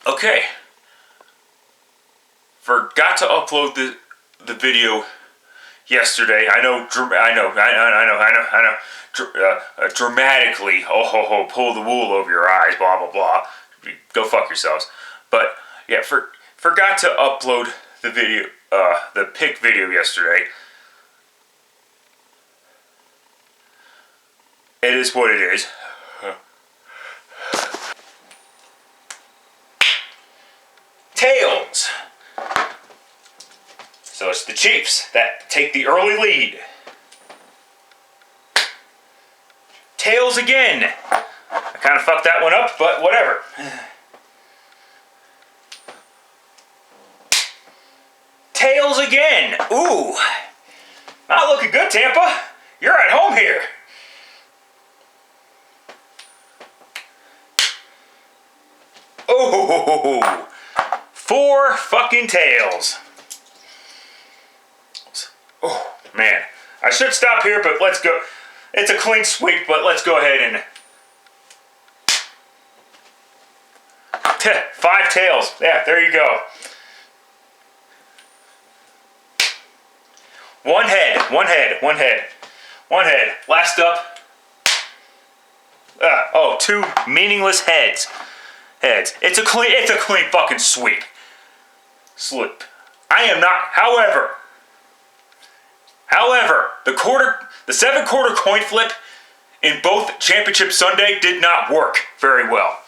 Okay. Forgot to upload the video yesterday. I know. Dramatically, pull the wool over your eyes, blah blah blah. Go fuck yourselves. But yeah, forgot to upload the video, the pick video yesterday. It is what it is. Tails. So it's the Chiefs that take the early lead. Tails again. I kind of fucked that one up, but whatever. Tails again. Ooh. Not looking good, Tampa. You're at home here. Oh, 4 fucking tails. Oh, man. I should stop here, but let's go. It's a clean sweep, but let's go ahead and... 5 tails. Yeah, there you go. One head. Last up. 2 meaningless heads. It's a clean fucking sweep. I am not, however, the 7-quarter coin flip in both Championship Sunday did not work very well.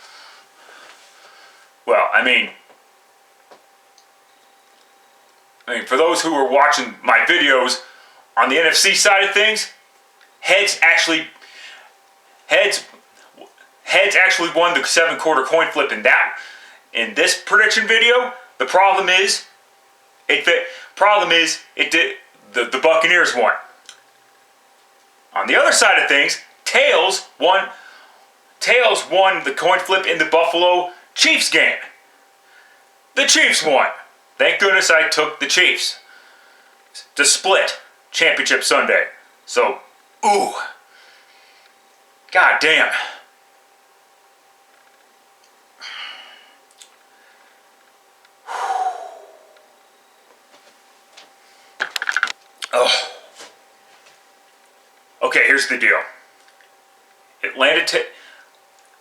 Well, I mean, for those who were watching my videos on the NFC side of things, heads actually won the 7-quarter coin flip in this prediction video. The problem is the Buccaneers won. On the other side of things, Tails won the coin flip in the Buffalo Chiefs game. The Chiefs won. Thank goodness I took the Chiefs to split Championship Sunday. So, ooh. God damn. Oh. Okay, here's the deal.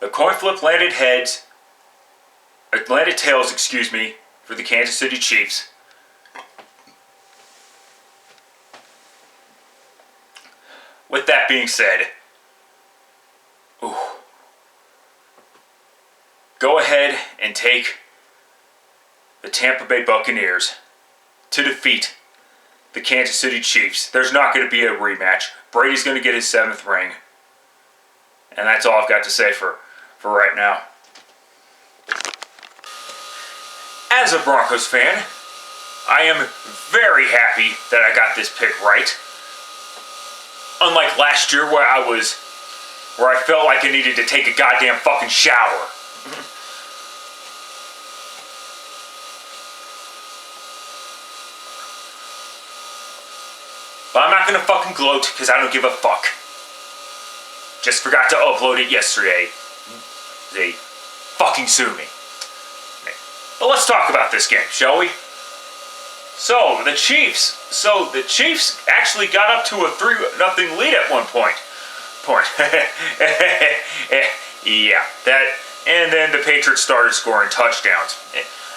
The coin flip landed heads. It landed tails, excuse me, for the Kansas City Chiefs. With that being said, go ahead and take the Tampa Bay Buccaneers to defeat the Kansas City Chiefs. There's not going to be a rematch. Brady's going to get his 7th ring. And that's all I've got to say for right now. As a Broncos fan, I am very happy that I got this pick right. Unlike last year where I felt like I needed to take a goddamn fucking shower. But I'm not gonna fucking gloat because I don't give a fuck. Just forgot to upload it yesterday. They fucking sue me. But let's talk about this game, shall we? So the Chiefs actually got up to a 3-0 lead at one point. Yeah, and then the Patriots started scoring touchdowns.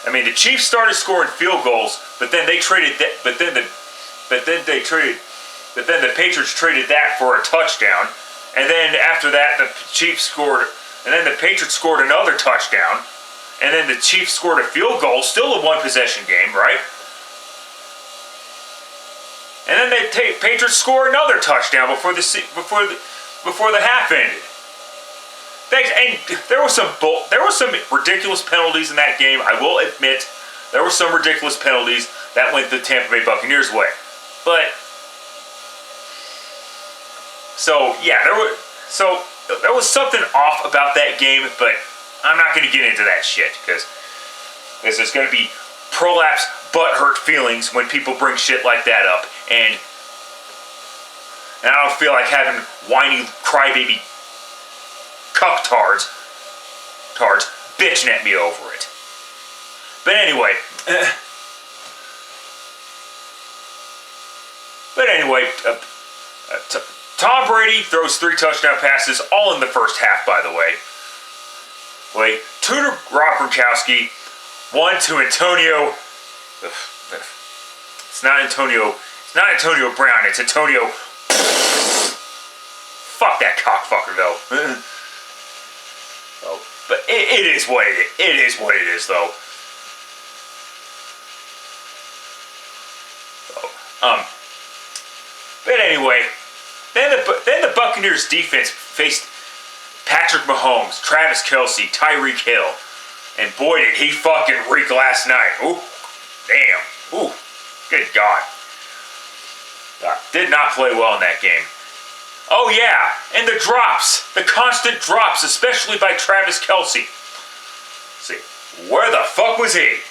I mean, the Chiefs started scoring field goals, but then they traded that. But then the Patriots traded that for a touchdown, and then after that the Chiefs scored, and then the Patriots scored another touchdown, and then the Chiefs scored a field goal, still a 1-possession game, right? And then the Patriots scored another touchdown before the half ended. And there were some ridiculous penalties in that game. I will admit there were some ridiculous penalties that went the Tampa Bay Buccaneers' way. But there was something off about that game, but I'm not going to get into that shit because there's going to be prolapse butthurt feelings when people bring shit like that up, and I don't feel like having whiny crybaby cucktards bitching at me over it. But anyway. Tom Brady throws 3 touchdown passes, all in the first half, by the way. 2 to Rob Gronkowski, 1 to Antonio. It's not Antonio Brown, it's Antonio. Fuck that cockfucker, though. But it is what it is. It is what it is, though. But anyway, then the Buccaneers defense faced Patrick Mahomes, Travis Kelce, Tyreek Hill, and boy did he fucking reek last night. Ooh, damn. Ooh, good God. Did not play well in that game. Oh yeah, and the drops, the constant drops, especially by Travis Kelce. See, where the fuck was he?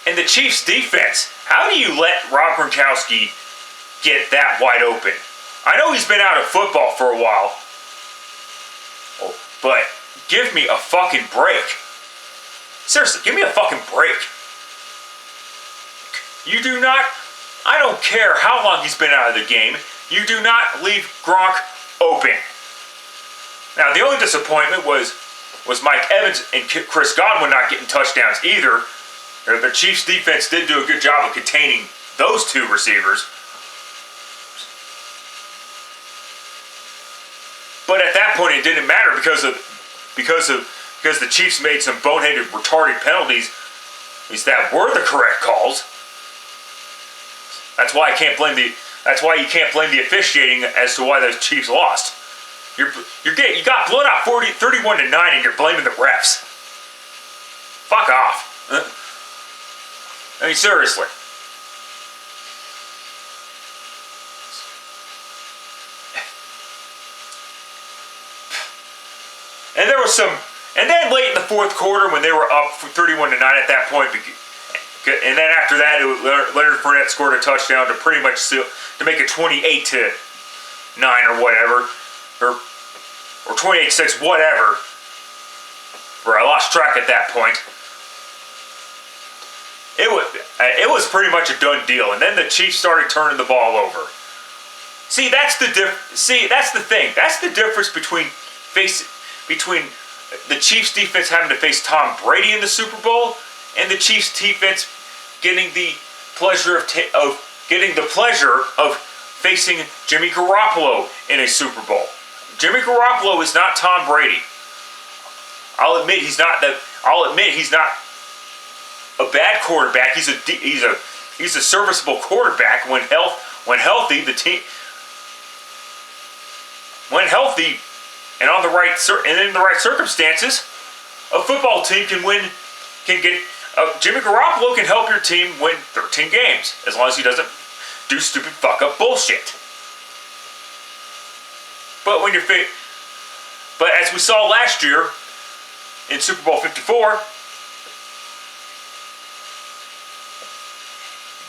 And the Chiefs' defense, how do you let Rob Gronkowski get that wide open? I know he's been out of football for a while, but give me a fucking break. Seriously, give me a fucking break. You do not, I don't care how long he's been out of the game, you do not leave Gronk open. Now, the only disappointment was Mike Evans and Chris Godwin not getting touchdowns either. The Chiefs' defense did do a good job of containing those 2 receivers. But at that point, it didn't matter because the Chiefs made some boneheaded, retarded penalties, at least that were the correct calls. That's why you can't blame the officiating as to why the Chiefs lost. You got blown out 31-9, and you're blaming the refs. Fuck off. I mean, seriously. And there was some, and then late in the fourth quarter when they were up 31-9 at that point, and then after that, Leonard Fournette scored a touchdown to pretty much to make it 28-9 or whatever, or 28-6, whatever. Where I lost track at that point. It was pretty much a done deal, and then the Chiefs started turning the ball over. See, that's the thing. That's the difference between the Chiefs defense having to face Tom Brady in the Super Bowl and the Chiefs defense getting the pleasure of facing Jimmy Garoppolo in a Super Bowl. Jimmy Garoppolo is not Tom Brady. I'll admit he's not a bad quarterback. He's a serviceable quarterback when healthy. The team when healthy and in the right circumstances, a football team can get. Jimmy Garoppolo can help your team win 13 games as long as he doesn't do stupid fuck up bullshit. But as we saw last year in Super Bowl 54.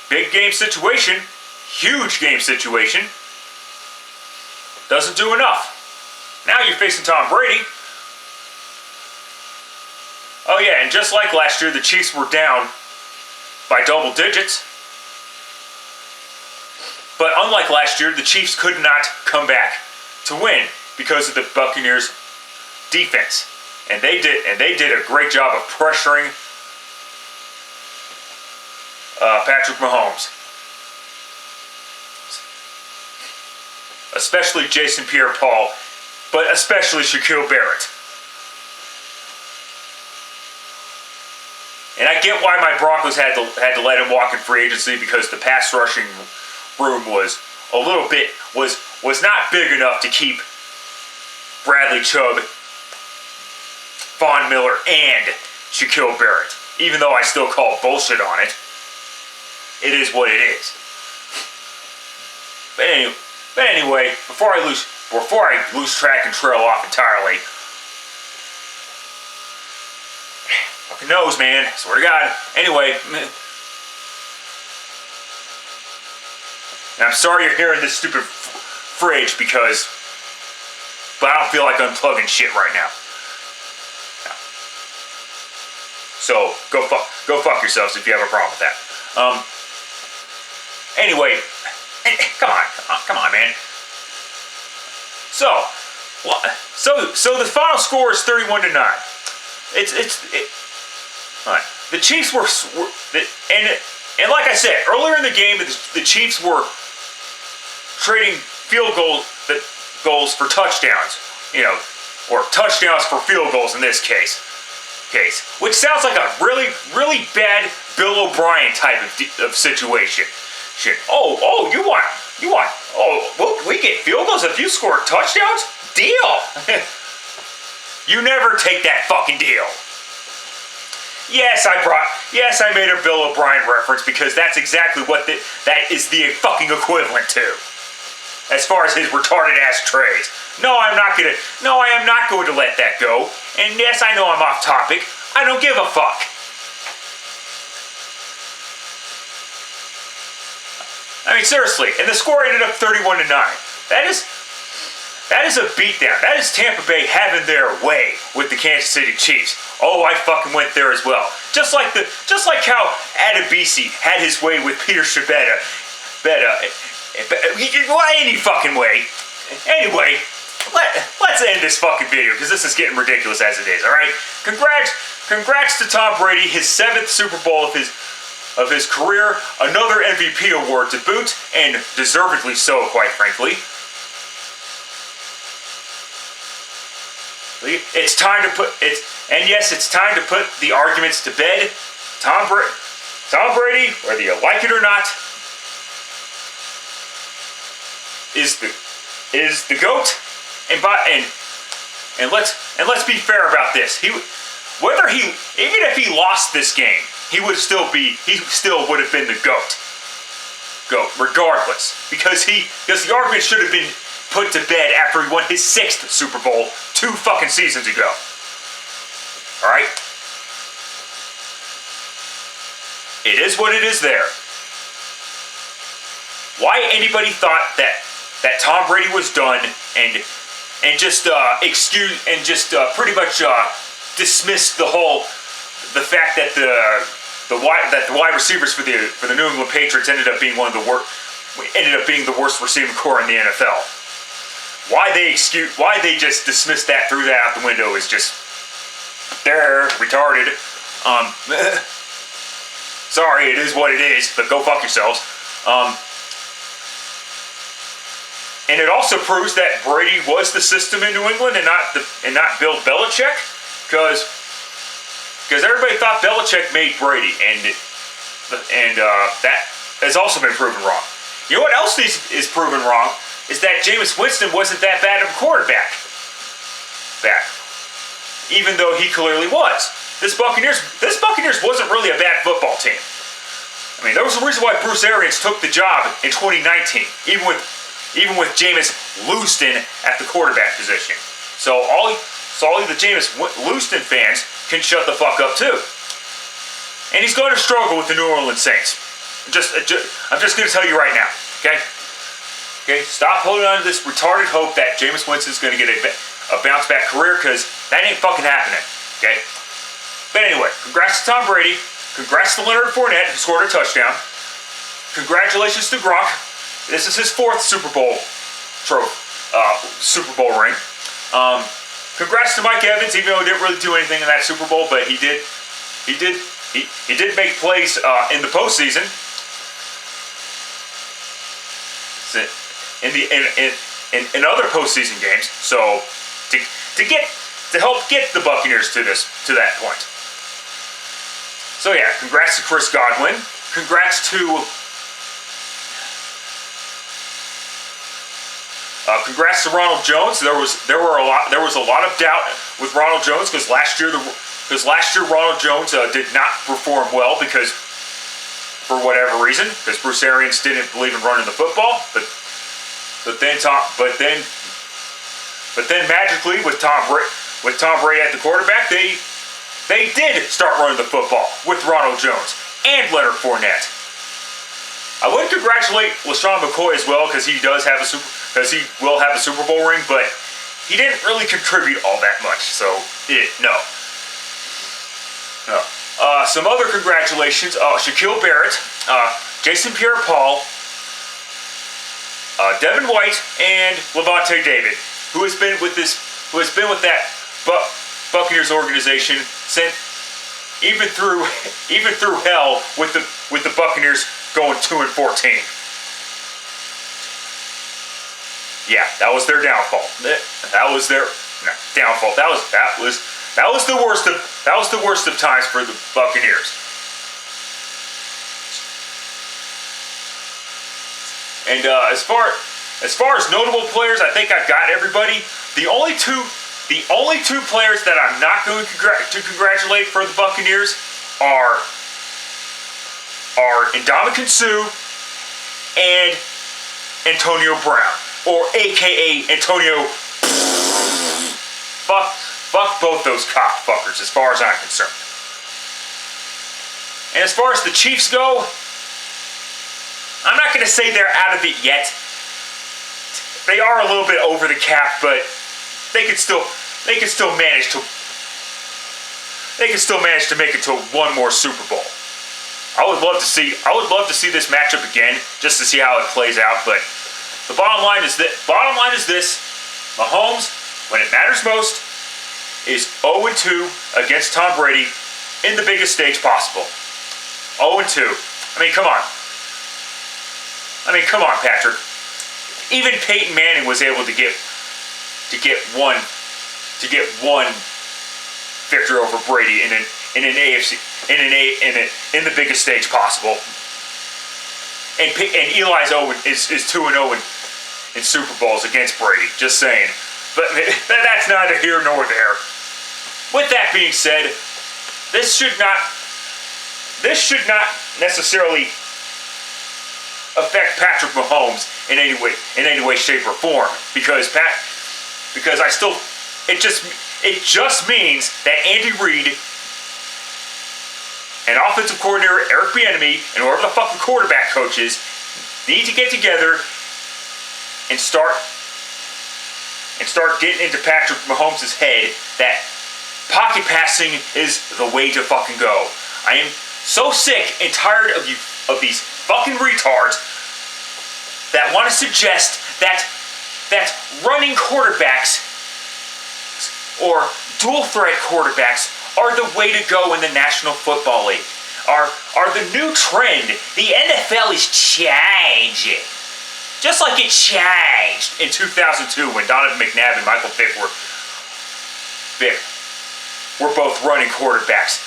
Big game situation, huge game situation, doesn't do enough. Now you're facing Tom Brady. Oh yeah, and just like last year, the Chiefs were down by double digits. But unlike last year, the Chiefs could not come back to win because of the Buccaneers' defense. And they did a great job of pressuring Patrick Mahomes. Especially Jason Pierre-Paul, but especially Shaquille Barrett. And I get why my Broncos had to let him walk in free agency, because the pass rushing room was not big enough to keep Bradley Chubb, Von Miller, and Shaquille Barrett. Even though I still call bullshit on it, it is what it is. But anyway, before I lose track and trail off entirely, fucking knows, man. Swear to God. Anyway, and I'm sorry you're hearing this stupid fridge, but but I don't feel like unplugging shit right now. So go fuck yourselves if you have a problem with that. Anyway, come on, man. So the final score is 31-9. All right. The Chiefs were and like I said earlier in the game, the Chiefs were trading field goals for touchdowns, or touchdowns for field goals in this case, which sounds like a really, really bad Bill O'Brien type of situation. Shit. Oh, you want? Oh, we get field goals if you score touchdowns? Deal. You never take that fucking deal. Yes, I made a Bill O'Brien reference because that's exactly what that is the fucking equivalent to. As far as his retarded ass trades. No, I am not going to let that go. And yes, I know I'm off topic. I don't give a fuck. I mean, seriously, and the score ended up 31-9. That is a beatdown. That is Tampa Bay having their way with the Kansas City Chiefs. Oh, I fucking went there as well. Just like how Adebisi had his way with Peter Shabeta. Any fucking way. Anyway, let's end this fucking video because this is getting ridiculous as it is. All right, congrats to Tom Brady, his 7th Super Bowl of his career, another MVP award to boot, and deservedly so, quite frankly. It's time to put the arguments to bed. Tom Brady, whether you like it or not, is the GOAT, and let's be fair about this. Even if he lost this game, he still would have been the GOAT, regardless, because the argument should have been put to bed after he won his 6th Super Bowl 2 fucking seasons ago. All right, it is what it is. There. Why anybody thought that Tom Brady was done and just pretty much dismissed the fact that the wide receivers for the New England Patriots ended up being the worst receiving core in the NFL. Why they just dismissed that, threw that out the window is just they're retarded. Sorry, it is what it is, but go fuck yourselves. And it also proves that Brady was the system in New England and not Bill Belichick, because everybody thought Belichick made Brady, and that has also been proven wrong. You know what else is proven wrong is that Jameis Winston wasn't that bad of a quarterback. Even though he clearly was. This Buccaneers wasn't really a bad football team. I mean, there was a reason why Bruce Arians took the job in 2019, even with Jameis Winston at the quarterback position. So all the Jameis Winston fans can shut the fuck up too. And he's going to struggle with the New Orleans Saints. I'm just going to tell you right now, okay? Okay, stop holding on to this retarded hope that Jameis Winston's going to get a bounce-back career, because that ain't fucking happening, okay? But anyway, congrats to Tom Brady. Congrats to Leonard Fournette, who scored a touchdown. Congratulations to Gronk. This is his 4th Super Bowl ring. Congrats to Mike Evans, even though he didn't really do anything in that Super Bowl, but he did make plays in the postseason. In other postseason games, so to help get the Buccaneers to that point. So yeah, congrats to Chris Godwin. Congrats to Ronald Jones. There was a lot of doubt with Ronald Jones because last year Ronald Jones did not perform well because, for whatever reason, because Bruce Arians didn't believe in running the football, but then magically with Tom Brady at the quarterback, they did start running the football with Ronald Jones and Leonard Fournette. I would congratulate LaShawn McCoy as well because he will have a Super Bowl ring, but he didn't really contribute all that much. So, no. Some other congratulations. Shaquille Barrett, Jason Pierre-Paul, Devin White, and Levante David, who has been with that Buccaneers organization since even through hell with the Buccaneers going 2-14. Yeah, that was their downfall. That was their downfall. That was the worst of times for the Buccaneers. And as far as notable players, I think I've got everybody. The only two players that I'm not going to congratulate for the Buccaneers are Ndamukong Suh and Antonio Brown, or AKA Antonio. Fuck both those cockfuckers, as far as I'm concerned. And as far as the Chiefs go, I'm not going to say they're out of it yet. They are a little bit over the cap, but they could still manage to make it to one more Super Bowl. I would love to see this matchup again, just to see how it plays out. But the bottom line is this: Mahomes, when it matters most, is 0-2 against Tom Brady in the biggest stage possible. 0-2. I mean, come on, Patrick. Even Peyton Manning was able to get one victory over Brady in the biggest stage possible. And Eli's is 2-0 in Super Bowls against Brady. Just saying. But that's neither here nor there. With that being said, this should not necessarily affect Patrick Mahomes in any way, shape, or form, because it just means that Andy Reid and offensive coordinator Eric Bieniemy and whoever the fucking quarterback coach is need to get together and start getting into Patrick Mahomes' head that pocket passing is the way to fucking go. I am so sick and tired of these fucking retards that want to suggest that running quarterbacks or dual threat quarterbacks are the way to go in the National Football League. Are the new trend. The NFL is changing. Just like it changed in 2002 when Donovan McNabb and Michael Vick were both running quarterbacks.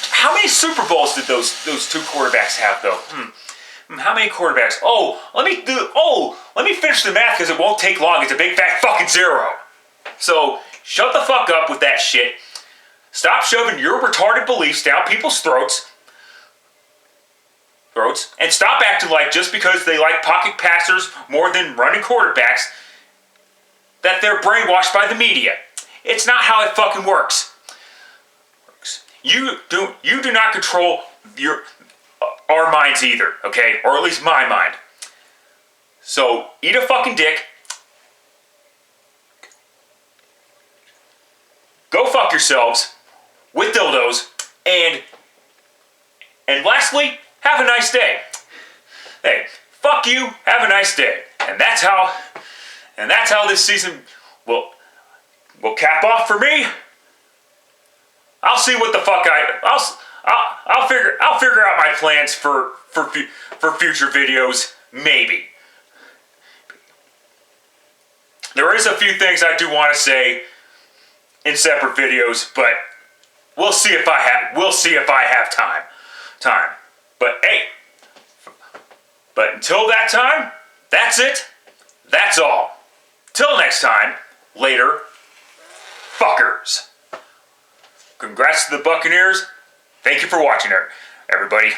How many Super Bowls did those two quarterbacks have, though? How many quarterbacks? Let me finish the math because it won't take long. It's a big fat fucking 0. So shut the fuck up with that shit. Stop shoving your retarded beliefs down people's throats, and stop acting like just because they like pocket passers more than running quarterbacks that they're brainwashed by the media. It's not how it fucking works. You do not control our minds either, okay? Or at least my mind. So eat a fucking dick. Go fuck yourselves with dildos, and lastly, have a nice day. Hey, fuck you, have a nice day. And that's how this season will cap off for me. I'll see what the fuck I'll figure out my plans for future videos, maybe. There is a few things I do want to say in separate videos, but we'll see if I have time. But hey, until that time, that's it. That's all. Till next time, later, fuckers. Congrats to the Buccaneers. Thank you for watching, everybody.